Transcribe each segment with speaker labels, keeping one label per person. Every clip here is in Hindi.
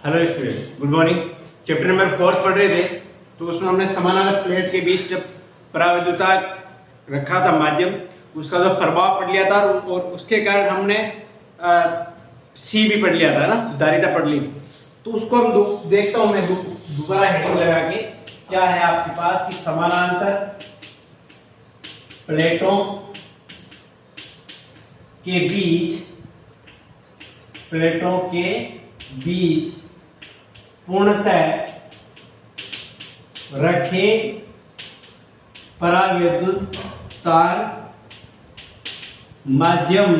Speaker 1: Hello student, good morning. Chapter number 4 पढ़ रहे थे, तो उसमें हमने समानांतर प्लेट के बीच जब परावैद्युता रखा था माध्यम, उसका जो प्रभाव पढ़ लिया था और उसके कारण हमने सी भी पढ़ लिया था ना, धारिता पढ़ ली। तो उसको हम देखता हूँ मैं दोबारा हेडिंग लगा के। क्या है आपके पास कि समानांतर प्लेटों के बीच पूर्णतः रखे परावैद्युत तार माध्यम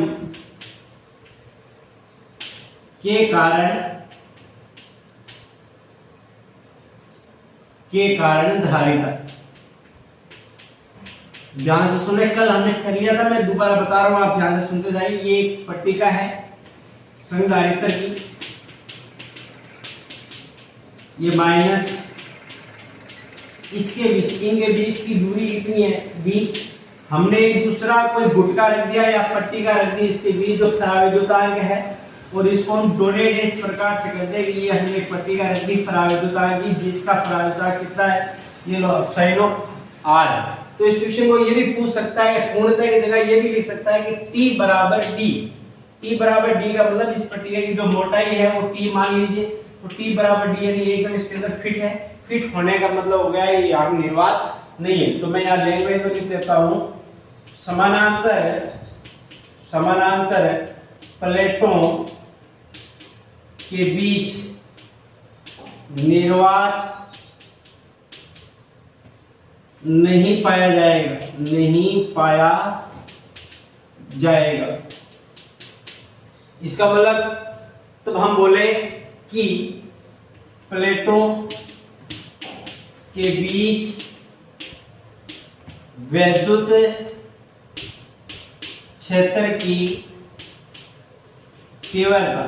Speaker 1: के कारण धारिता। ध्यान से सुने, कल हमने कर लिया था, मैं दोबारा बता रहा हूं, आप ध्यान से सुनते जाइए। ये एक पट्टिका है संधारित्र की, ये माइनस, इनके बीच की दूरी कितनी है b। हमने एक दूसरा कोई गुटका रख दिया या पट्टिका रख दी इसके बीच जो परावैद्युतांक है, और इसको हम डोनेट इस प्रकार से करते हैं कि ये हमने एक पट्टिका रख दी परावैद्युतांक की, जिसका परावैद्युतांक कितना है, ये लो एप्सिलॉन r। तो इस क्वेश्चन को ये भी पूछ सकता है, पूर्णतः की जगह ये भी लिख सकता है कि t बराबर d। t बराबर d का मतलब इस पट्टिका की जो मोटाई है वो t मान लीजिए, तो t बराबर d यानी एकदम इसके अंदर फिट है। फिट होने का मतलब हो गया ये यहाँ निर्वात नहीं है। तो मैं यहाँ लैंग्वेज में लिख देता हूँ, समानांतर प्लेटों के बीच निर्वात नहीं पाया जाएगा। इसका मतलब तब हम बोले कि प्लेटों के बीच वैद्युत क्षेत्र की तीव्रता,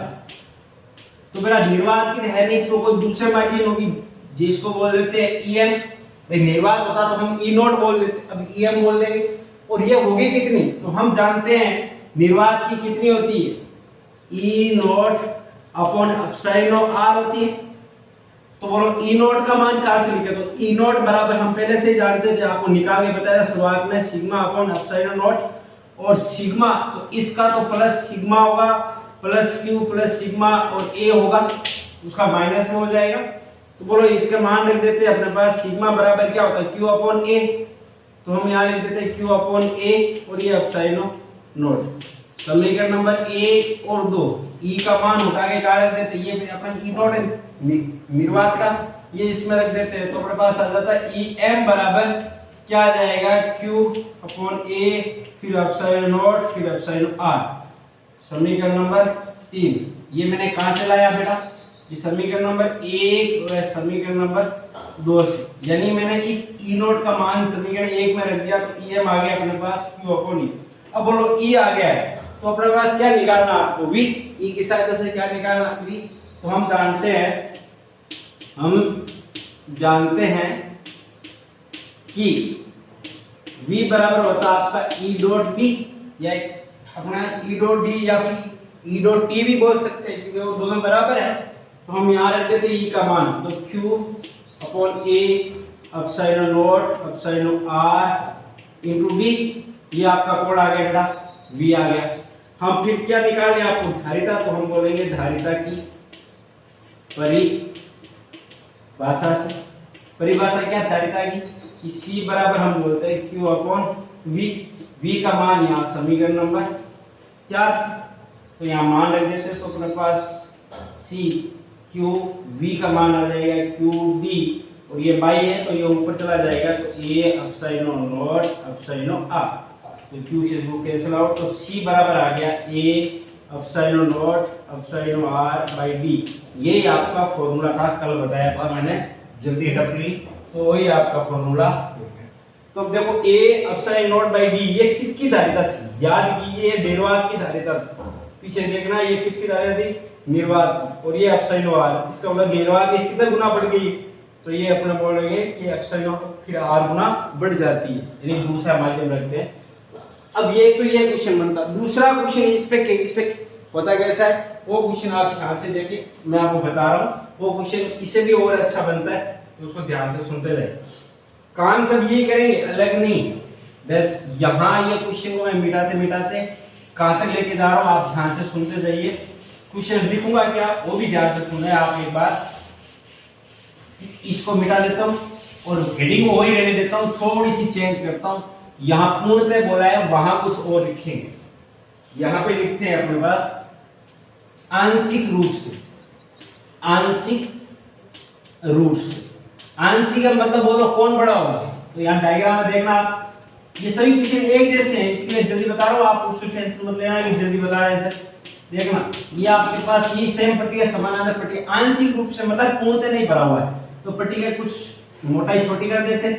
Speaker 1: तो मेरा निर्वात की है नहीं, तो कोई दूसरे माध्यम होगी जिसको बोल देते हैं ईएम। भाई निर्वात होता तो हम ई नोट बोल देते, अब ईएम बोल देंगे। और ये होगी कितनी, तो हम जानते हैं निर्वात की कितनी होती है, ई नोट अपॉन एप्सिलॉन आर होती है। तो बोलो ई नोट का मान कहां से लिखे, तो ई नोट बराबर हम पहले से ही जानते थे, आपको निकाल के बताया शुरुआत में, सिग्मा अपॉन एप्सिलॉन नोट। और सिग्मा तो इसका तो प्लस सिग्मा होगा, प्लस क्यू प्लस सिग्मा, और ए होगा उसका माइनस में हो जाएगा। तो बोलो इसका मान लिख देते हैं अपने पास, सिग्मा बराबर क्या होता है, क्यू अपॉन ए। तो हम यहाँ लिख देते हैं क्यू अपॉन ए, और ये एप्सिलॉन नोट। समीकरण नंबर 1 और 2, ई का मान उठा के क्या रख देते, ये अपन ई नोट है निर्वात का, ये इसमें रख देते हैं। तो अपने पास आ जाता है ई एम बराबर क्या आ जाएगा, क्यू अपॉन ए, फिर एप्सिलॉन नोट, फिर एप्सिलॉन आर। समीकरण नंबर 3, ये मैंने कहां से लाया बेटा, ये समीकरण नंबर 1 और समीकरण नंबर 2 से, यानी मैंने इस ई नोट का मान समीकरण 1 में रख दिया, तो ई एम आ गया अपने पास क्यू अपॉन ई। अब बोलो ई आ गया है, तो अपने पास क्या निकालना आपको, v। ई की सहायता से क्या निकालना v, तो हम जानते हैं कि v बराबर होता है आपका ई डॉट डी, या अपना ई डॉट डी या फिर ई डॉट टी भी बोल सकते हैं, क्योंकि वो दोनों बराबर है। तो हम यहाँ रख देते ई का मान, तो q upon A epsilon naught epsilon R into D, ये आपका कोण आ गया बेटा, v आ गया। हम फिर क्या निकालेंगे आपको, धारिता। तो हम बोलेंगे धारिता की परिभाषा क्या धारिता की, कि C बराबर हम बोलते हैं Q अपॉन V। V का मान यहाँ समीकरण नंबर 4, तो यहाँ मान रख देते हैं। तो अपने पास C Q V का मान आ जाएगा QD, और ये बाई है तो ये ऊपर चला जाएगा, तो A epsilon naught epsilon R, तो Q से वो कैंसिल आउट, तो C बराबर आ गया A epsilon naught epsilon R by D। ये आपका फॉर्मूला था, कल बताया था मैंने, जल्दी हटपली, तो वही आपका फॉर्मूला। तो अब देखो A epsilon note by D, ये किसकी धारिता थी, याद कीजिए निर्वात की धारिता थी। पीछे देखना, ये किसकी धारिता थी, निर्वात, और ये एप्सिलॉन R। इसका मतलब निर्वात की कितना गुना बढ़ गई, तो ये अपने बोलेंगे कि एप्सिलॉन फिर R गुना बढ़ जाती है, यानी दूसरा माध्यम रखते हैं। अब ये तो ये क्वेश्चन बनता। दूसरा क्वेश्चन इस पे होता कैसा है वो क्वेश्चन आप ध्यान से देखिए, मैं आपको बता रहा हूँ वो क्वेश्चन इससे भी और अच्छा बनता है, तो उसको ध्यान से सुनते रहे। काम सब यही करेंगे, अलग नहीं। बस यहाँ ये क्वेश्चन को मैं मिटाते मिटाते कहाँ तक लेके जा रहा हूँ आप ध्यान से सुनते जाइए। क्वेश्चन लिखूंगा क्या वो भी ध्यान से सुने आप एक बार। इसको मिटा देता हूँ और हेडिंग को वही रहने देता हूँ, थोड़ी सी चेंज करता हूँ। यहाँ पूर्णतः बोला है, वहां कुछ और लिखेंगे। यहाँ पे लिखते हैं अपने पास आंशिक रूप से, आंशिक रूप से। आंशिक का मतलब बोलो कौन बड़ा होगा, तो यहाँ डायग्राम में देखना आप, ये सभी क्वेश्चन एक जैसे हैं, इसलिए जल्दी बता रहा हूँ, आप उसकी टेंशन मत लेना कि जल्दी बता रहे हैं सर। देखना ये आपके पास ये सेम पट्टी है, समानांतर पट्टी। आंशिक रूप से मतलब पूर्णतः नहीं भरा हुआ है, तो पट्टी का कुछ मोटाई छोटी कर देते।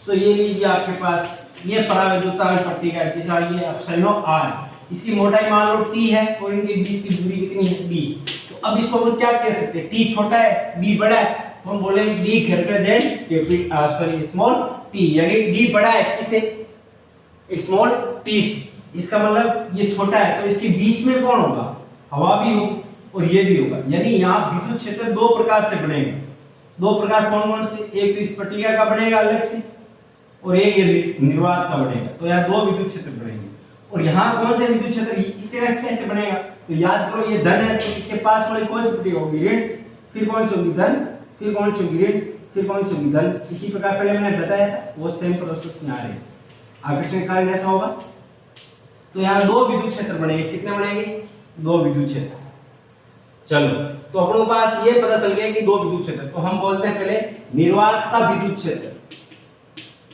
Speaker 1: तो ये लीजिए आपके पास ये परावैद्युता है पट्टी का, जिसका ये एप्सिलॉन r, इसकी मोटाई मान लो t है और इनके बीच की दूरी कितनी है b। तो अब इसको हम क्या कह सकते हैं, t छोटा है b बड़ा है, तो हम बोलेंगे d greater than small t, यानी d बड़ा है किसे, स्मॉल t से। इसका मतलब ये छोटा है, तो इसके बीच में कौन होगा, हवा भी होगी और ये भी होगा। यानी यहाँ विद्युत क्षेत्र दो प्रकार से बनेंगे। दो प्रकार कौन कौन से, एक तो इस पट्टिका का बनेगा अलग से और एक ये निर्वात का बनेगा। तो यहाँ दो विद्युत क्षेत्र बनेंगे। और यहाँ कौन से विद्युत क्षेत्र, इसके कैसे बनेगा, तो याद करो ये धन है, तो इसके पास वाली कौन सी पट्टिका होगी, ऋण, फिर कौन सी होगी धन, फिर कौन सी होगी ऋण, फिर कौन सी होगी धन। इसी प्रकार पहले मैंने बताया था, वो सेम प्रोसेस यहाँ आ रही है। आकर्षण कार्य ऐसा होगा। तो यहाँ दो विद्युत क्षेत्र बनेंगे, कितने बनेंगे, दो विद्युत क्षेत्र। चलो तो अपने पास ये पता चल गया कि दो विद्युत क्षेत्र। तो हम बोलते हैं पहले निर्वात का विद्युत क्षेत्र,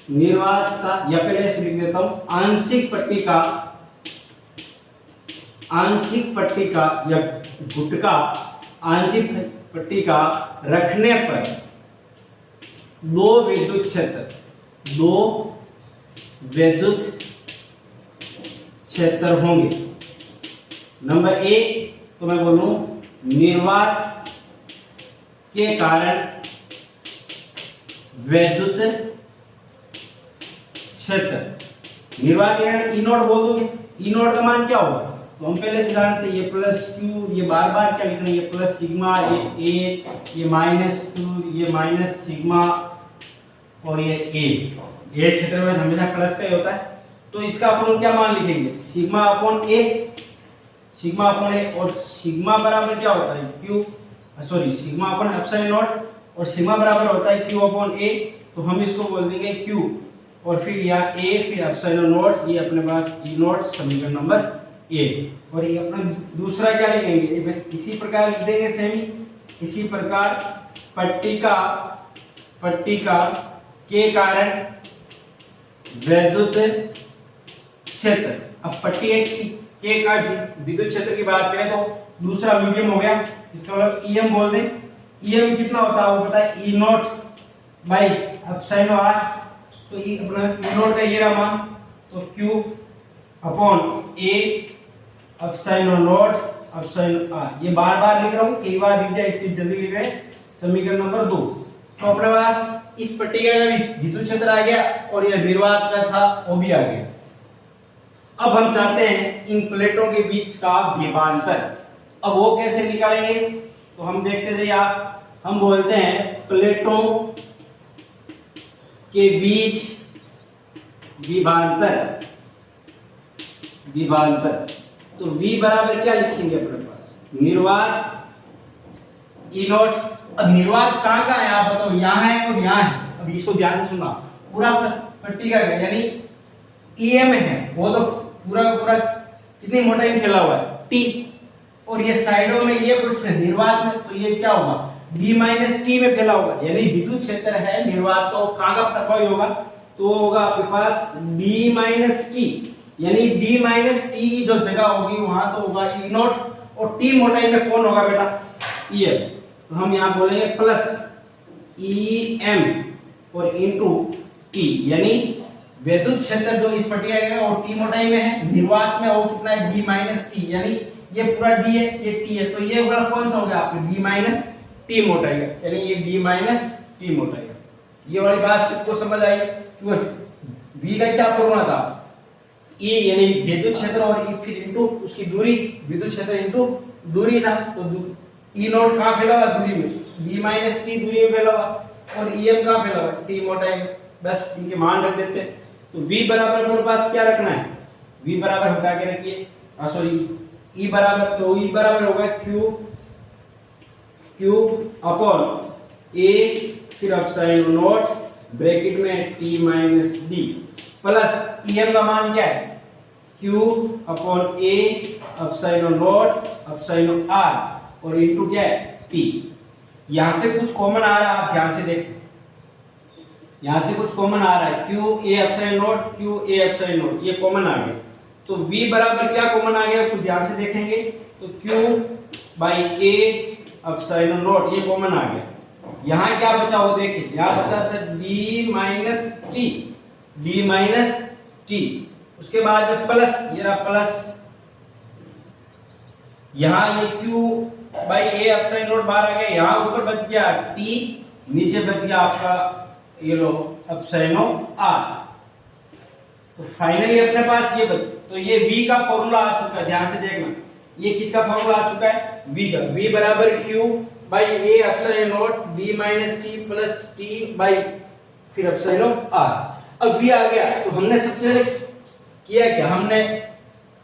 Speaker 1: निर्वात का, या पहले से लिख देता हूं आंशिक पट्टिका, आंशिक पट्टिका या गुटका, आंशिक पट्टिका रखने पर दो विद्युत क्षेत्र, दो विद्युत क्षेत्र होंगे। नंबर एक तो मैं बोलूं निर्वात के कारण विद्युत क्षेत्र, निर्वात ई नोट बोल दोगे। ई नोट का मान क्या होगा, तो हम पहले से जानते हैं ये प्लस क्यू, ये बार बार क्या लिखना है, ये प्लस सिग्मा, ये माइनस क्यू, ये माइनस सिग्मा और ये ए क्षेत्र में हमेशा प्लस का ही होता है। तो इसका अपन क्या मान लिखेंगे, सिग्मा अपॉन ए, सिग्मा अपॉन ए, और सिग्मा बराबर क्या होता है Q, sorry sigma upon epsilon not, और सिग्मा बराबर होता है क्यू अपॉन ए। तो हम इसको बोल देंगे क्यू और फिर यहाँ ए, फिर एप्सिलॉन नॉट, ये अपने पास ई नॉट, समीकरण नंबर ए। और ये अपना दूसरा क्या लिखेंगे, ये बस इसी प्रकार लिख देंगे सेम ही, इसी प्रकार पट्टिका, पट्टिका के कारण विद्युत क्षेत्र। अब पट्टिका के का विद्युत क्षेत्र की बात करें तो दूसरा मीडियम हो गया, इसका मतलब ईएम बोल दें। ईएम कितना होता है वो पता है, ई नॉट बाई एप्सिलॉन आर। तो ई अपना ई नॉट का ये रहा मान, तो Q upon A epsilon naught epsilon R. ये बार बार लिख रहा हूँ, कई बार लिख जाए इसलिए जल्दी लिख रहे हैं। समीकरण नंबर 2। तो अपने पास इस पट्टिका का भी विद्युत क्षेत्र आ गया और यह निर्वात का था वो भी आ गया। अब हम चाहते हैं इन प्लेटों के बीच का विभवांतर। अब वो कैसे निकालेंगे, तो हम देखते जाइए आप। हम बोलते हैं प्लेटों के बीच विभवांतर, विभवांतर। तो V बराबर क्या लिखेंगे अपने पास, निर्वात ई नॉट। अब निर्वात कहाँ का है आप बताओ, यहाँ है और यहाँ है। अब इसको ध्यान से सुनना, पूरा पट्टिका का यानी ईएम है वो तो पूरा का पूरा कितनी मोटाई में फैला हुआ है T, और ये साइडों में ये कुछ निर्वात में, तो ये क्या होगा B माइनस T में फैला होगा। यानी विद्युत क्षेत्र है निर्वात का, कहाँ का प्रभावी होगा, तो होगा आपके पास D माइनस T, यानी D माइनस T की जो जगह होगी वहां तो होगा ई नॉट, और T मोटाई में कौन होगा बेटा, EM। तो हम यहाँ बोलेंगे प्लस EM और इनटू T, यानी विद्युत क्षेत्र जो इस पट्टिका का है और T मोटाई में है, निर्वात में वो कितना है B माइनस T, यानी ये पूरा D है ये T है, तो ये वाला कौन सा हो गया आपके B माइनस T मोटाई का, यानी ये B माइनस T मोटाई का। ये वाली बात सबको समझ आई कि B का क्या फॉर्मूला था, ई यानी विद्युत क्षेत्र और ई फिर इनटू उसकी दूरी, विद्युत क्षेत्र इनटू दूरी था, तो ई नोट कहां फैला हुआ? दूरी में, b माइनस टी दूरी में फैला हुआ, और em कहां फैला हुआ? t मोटाई में। बस इनके मान रख देते हैं। तो v बराबर हमारे पास क्या रखना है? v बराबर हटा के रखिए, सॉरी e बराबर, तो e बराबर होगा q अपॉन a फिर एप्सिलॉन नॉट ब्रैकेट में t minus d plus em का मान क्या है? q upon a epsilon naught epsilon r और इनटू क्या है? t। यहां से कुछ कॉमन आ रहा है, आप ध्यान से देखें, यहां से कुछ कॉमन आ रहा है, q a epsilon not, q a epsilon not, ये कॉमन आ गया। तो v बराबर क्या कॉमन आ गया, फिर ध्यान से देखेंगे, तो q by a epsilon not ये कॉमन आ गया। यहाँ क्या बचा वो देखिए, यहाँ बचा sir d minus T, d minus T, उसके बाद जब प्लस, ये रहा प्लस, यहाँ ये q by a epsilon not बाहर आ गया, यहाँ ऊपर बच गया t, नीचे बच गया आपका ये लो एप्सिलॉन r। तो फाइनली अपने पास ये बच, तो ये v का फॉर्मूला आ चुका है, ध्यान से देखना, ये किसका फॉर्मूला आ चुका है? v का। v बराबर q by a epsilon not d minus t plus t by फिर एप्सिलॉन r। अब v आ गया, तो हमने सबसे किया क्या? हमने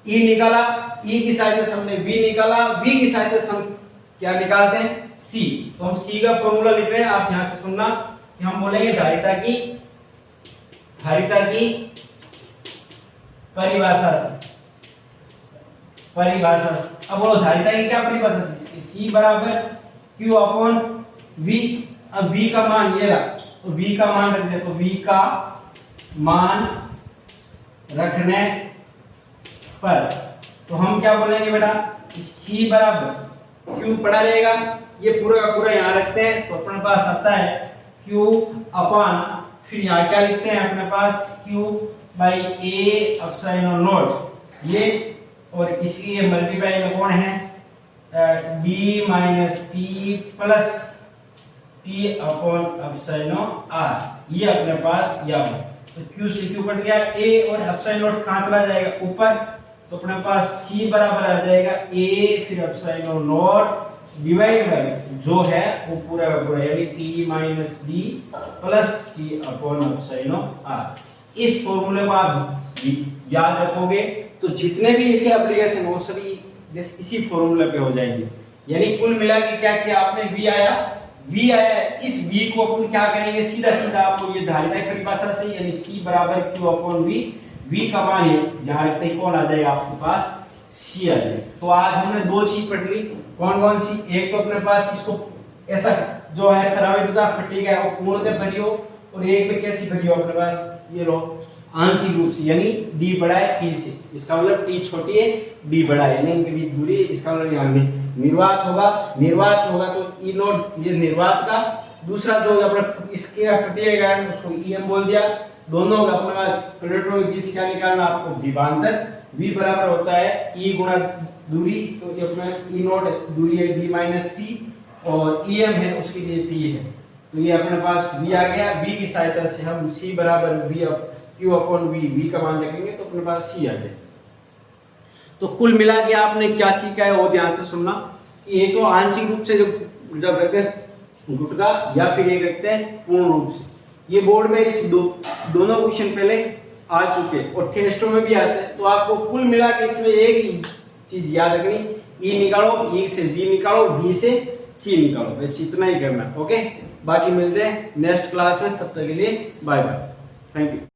Speaker 1: e निकाला, e की सहायता से हमने v निकाला, v की सहायता से हम क्या निकालते हैं? c। तो हम c का फॉर्मूला लिख रहे हैं, आप ध्यान से सुनना कि हम बोलेंगे धारिता की परिभाषा से, अब बोलो धारिता की क्या परिभाषा थी? c बराबर q अपॉन v। अब v का मान ये रहा, तो v का मान रख दे, तो v का मान रखने पर तो हम क्या बोलेंगे बेटा? c बराबर q पढ़ा रहेगा, ये पूरा का पूरा यहाँ रखते हैं, तो अपने पास आता है q अपॉन, फिर यहाँ क्या लिखते हैं अपने पास? q by a epsilon not ये, और इसकी ये मल्टीप्लाई में कौन है? d minus T plus T upon epsilon r, ये अपने पास यह है। तो q से q कट गया, a और एप्सिलॉन नॉट कहां चला जाएगा? ऊपर, तो अपने पास c बराबर आ जाएगा a फिर एप्सिलॉन नॉट डिवाइड बाय जो है वो पूरा का पूरा, यानी t minus d plus t upon epsilon r। इस फॉर्मूले को आप याद रखोगे तो जितने भी इसके एप्लीकेशन वो सभी इसी फॉर्मूले पे हो जाएंगे। यानी कुल मिला के क्या किया आपने? v आया, इस v को अपन क्या करेंगे? सीधा सीधा आपको ये धारिता की परिभाषा से, यानी c बराबर q अपॉन v, v का मान है जहां रखते ही कौन आ जाएगा आपके पास? c आ जाएगा। तो आज हमने दो चीज पढ़ ली, कौन कौन सी? एक तो अपने पास इसको ऐसा जो है खराबेदार फटी है वो पूर्णतः भरियो, और एक में कैसी भरियो अपने पास? ये लो आंशिक रूप से, यानी d बड़ा है t से, इसका मतलब t छोटी है d बड़ा है, यानी इनके बीच दूरी है, इसका मतलब यहाँ में निर्वात होगा तो e नोट ये निर्वात का, दूसरा जो अपना इसके फटिएगा उसको em बोल दिया, दोनों का अपने पास प्लेटों के बीच क्या निकालना आपको? विभवांतर। v बराबर होता है e गुणा दूरी, तो ये अपना e नोट दूरी है d माइनस टी, और em है उसके लिए t है, तो ये अपने पास v आ गया। v की सहायता से हम c बराबर v q अपॉन v का मान रखेंगे, तो अपने पास c आ जाए। तो कुल मिला के आपने क्या सीखा है वो ध्यान से सुनना। ये तो आंशिक रूप से जब रखते हैं गुटका, या फिर एक रखते हैं पूर्ण रूप से, ये बोर्ड में इस दोनों क्वेश्चन पहले आ चुके और टेस्टों में भी आते हैं। तो आपको कुल मिला के इसमें एक ही चीज याद रखनी, e निकालो, e से v निकालो, v से c निकालो, बस इतना ही करना। ओके, बाकी मिलते हैं नेक्स्ट क्लास में, तब तक के लिए बाय बाय, थैंक यू।